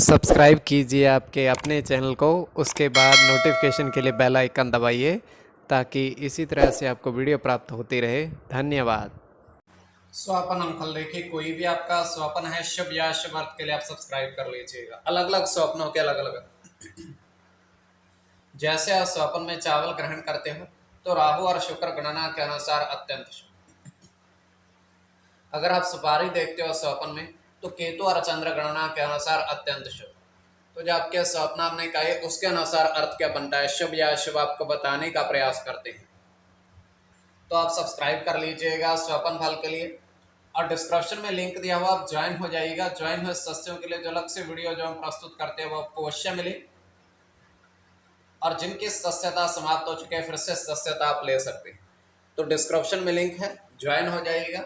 Subscribe कीजिए आपके अपने चैनल को, उसके बाद नोटिफिकेशन के लिए बेल आइकन दबाइए ताकि इसी तरह से आपको वीडियो प्राप्त होती रहे। धन्यवाद। स्वपन अंकल देखिए, कोई भी आपका स्वपन है शुभ या अशुभ अर्थ के लिए आप सब्सक्राइब कर लीजिएगा। अलग अलग स्वप्नों के अलग अलग, जैसे आप स्वपन में चावल ग्रहण करते हो तो राहु और शुक्र गणना के अनुसार अत्यंत शुभ। अगर आप सुपारी देखते हो स्वप्न में तो केतु और चंद्र गणना के अनुसार अत्यंत शुभ। तो जो आपके स्वप्न आपने कहा उसके अनुसार अर्थ क्या बनता है, शुभ या अशुभ, आपको बताने का प्रयास करते हैं। तो आप सब्सक्राइब कर लीजिएगा स्वपन फल के लिए, और डिस्क्रिप्शन में लिंक दिया हुआ, आप ज्वाइन हो जाइएगा। ज्वाइन हुए सदस्यों के लिए जो अलग से वीडियो जो हम प्रस्तुत करते हैं वो आपको अवश्य मिले, और जिनकी सदस्यता समाप्त हो चुके हैं फिर से सदस्यता आप ले सकते हैं। तो डिस्क्रिप्शन में लिंक है, ज्वाइन हो जाइएगा।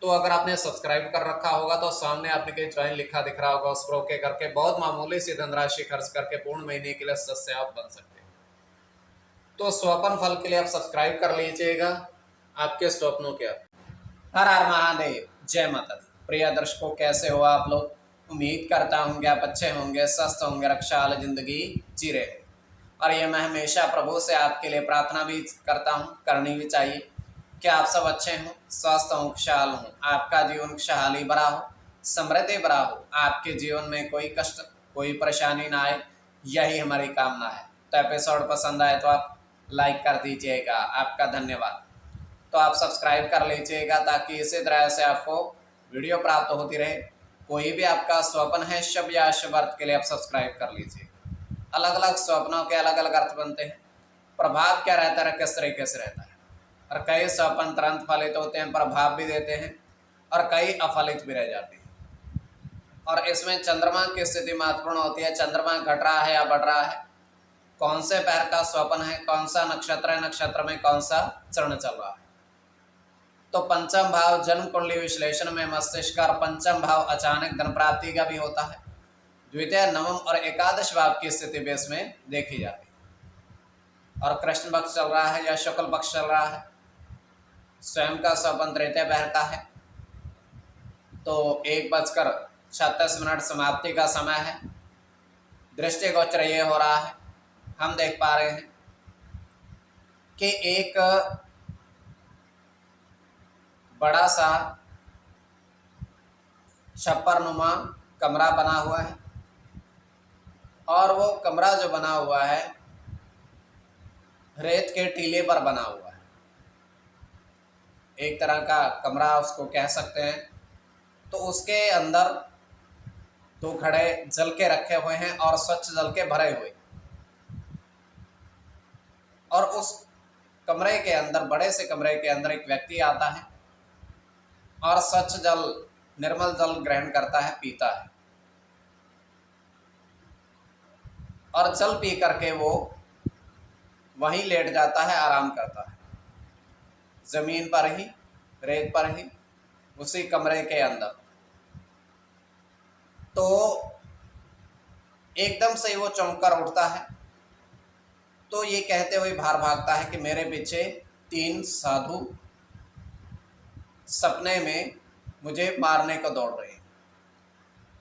तो अगर आपने सब्सक्राइब कर रखा होगा तो सामने आपने कहीं ज्वाइन लिखा दिख रहा होगा, उस पर ओके करके बहुत मामूली सी धनराशि खर्च करके पूर्ण महीने के लिए सदस्य आप बन सकते हैं। तो स्वप्न फल के लिए आप सब्सक्राइब कर लीजिएगा। आपके स्वप्नों के हर हर महादेव, जय माता दी। प्रिय दर्शकों, कैसे हो आप लोग? उम्मीद करता हूँ कि आप अच्छे होंगे, स्वस्थ होंगे, रक्षाल जिंदगी जी रहे हो। और ये मैं हमेशा प्रभु से आपके लिए प्रार्थना भी करता हूँ, करनी भी चाहिए कि आप सब अच्छे हों, स्वस्थ हों, खुशहाल हों, आपका जीवन खुशहाली भरा हो, समृद्धि भरा हो, आपके जीवन में कोई कष्ट कोई परेशानी ना आए, यही हमारी कामना है। तो एपिसोड पसंद आए तो आप लाइक कर दीजिएगा, आपका धन्यवाद। तो आप सब्सक्राइब कर लीजिएगा ताकि इसी तरह से आपको वीडियो प्राप्त होती रहे। कोई भी आपका स्वप्न है शुभ या अशुभ अर्थ के लिए आप सब्सक्राइब कर लीजिए। अलग अलग स्वप्नों के अलग अलग अर्थ बनते हैं, प्रभाव क्या रहता है, किस तरीके से रहता है। और कई स्वप्न तुरंत फलित होते हैं, प्रभाव भी देते हैं, और कई अफलित भी रह जाते हैं। और इसमें चंद्रमा की स्थिति महत्वपूर्ण होती है, चंद्रमा घट रहा है या बढ़ रहा है, कौन से पैर का स्वप्न है, कौन सा नक्षत्र है, नक्षत्र में कौन सा चरण चल रहा है। तो पंचम भाव जन्म कुंडली विश्लेषण में मस्तिष्क और पंचम भाव अचानक धन प्राप्ति का भी होता है। द्वितीय, नवम और एकादश भाव की स्थिति भी इसमें देखी जाती है। और कृष्ण पक्ष चल रहा है या शुक्ल पक्ष चल रहा है, स्वयं का स्वपन तृतीय पहर का है, तो 1:36 समाप्ति का समय है। दृष्टिगोचर ये हो रहा है, हम देख पा रहे हैं कि एक बड़ा सा छप्परनुमा कमरा बना हुआ है, और वो कमरा जो बना हुआ है रेत के टीले पर बना हुआ है। एक तरह का कमरा उसको कह सकते हैं। तो उसके अंदर दो घड़े जल के रखे हुए हैं और स्वच्छ जल के भरे हुए, और उस कमरे के अंदर, बड़े से कमरे के अंदर एक व्यक्ति आता है और स्वच्छ जल, निर्मल जल ग्रहण करता है, पीता है, और जल पी करके वो वहीं लेट जाता है, आराम करता है, जमीन पर ही, रेत पर ही, उसी कमरे के अंदर। तो एकदम से वो चौंक कर उठता है, तो ये कहते हुए बाहर भागता है कि मेरे पीछे 3 साधु सपने में मुझे मारने को दौड़ रहे हैं।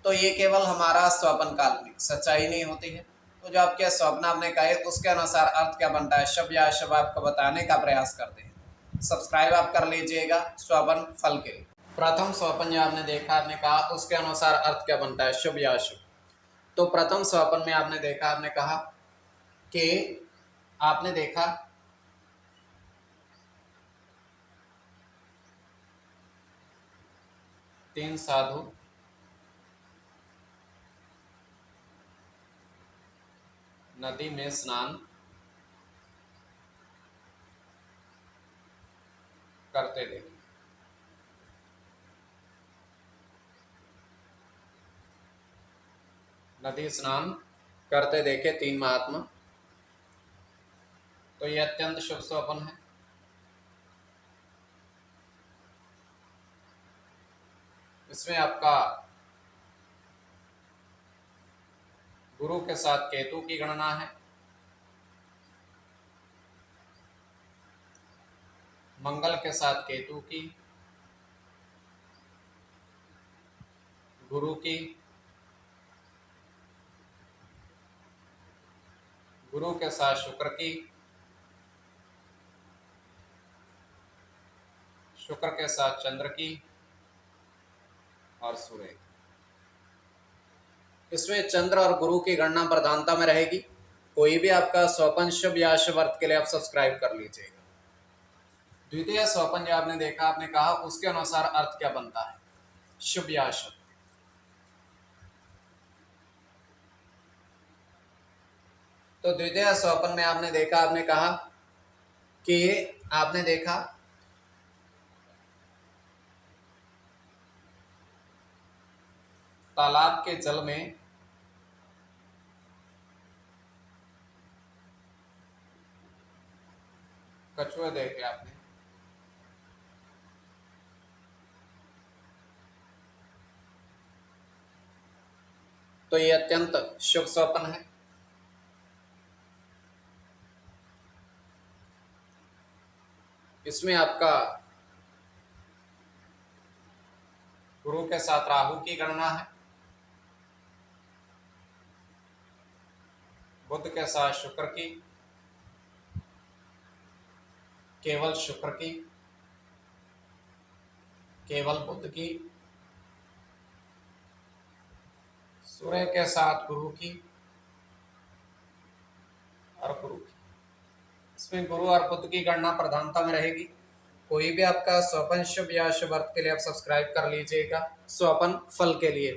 तो ये केवल हमारा स्वप्न काल्पनिक, सच्चाई नहीं होती है। तो जो आपके स्वप्न आपने कहे उसके अनुसार अर्थ क्या बनता है, शुभ या अशुभ, आपको बताने का प्रयास करते हैं। सब्सक्राइब आप कर लीजिएगा स्वप्न फल के लिए। प्रथम स्वप्न जो आपने देखा, आपने कहा उसके अनुसार अर्थ क्या बनता है, शुभ या अशुभ। तो प्रथम स्वप्न में आपने देखा, आपने कहा कि आपने देखा 3 साधु नदी में स्नान करते देखे। नदी स्नान करते देखे 3 महात्मा। तो ये अत्यंत शुभ स्वप्न है। इसमें आपका गुरु के साथ केतु की गणना है, मंगल के साथ केतु की, गुरु की, गुरु के साथ शुक्र की, शुक्र के साथ चंद्र की और सूर्य की। इसमें चंद्र और गुरु की गणना प्रधानता में रहेगी। कोई भी आपका स्वपन शुभ या अशुभ अर्थ के लिए आप सब्सक्राइब कर लीजिएगा। द्वितीय स्वपन जो आपने देखा, आपने कहा उसके अनुसार अर्थ क्या बनता है, शुभ या अशुभ। तो द्वितीय स्वपन में आपने देखा, आपने कहा कि आपने देखा तालाब के जल में कछुए देखे आपने, तो ये अत्यंत शुभ स्वप्न है। इसमें आपका गुरु के साथ राहु की गणना है, बुध के साथ शुक्र की, केवल शुक्र की, केवल बुध की, सूर्य के साथ गुरु की और गुरु की। इसमें गुरु और बुध की गणना प्रधानता में रहेगी। कोई भी आपका स्वपन शुभ या अशुभ अर्थ के लिए आप सब्सक्राइब कर लीजिएगा स्वपन फल के लिए।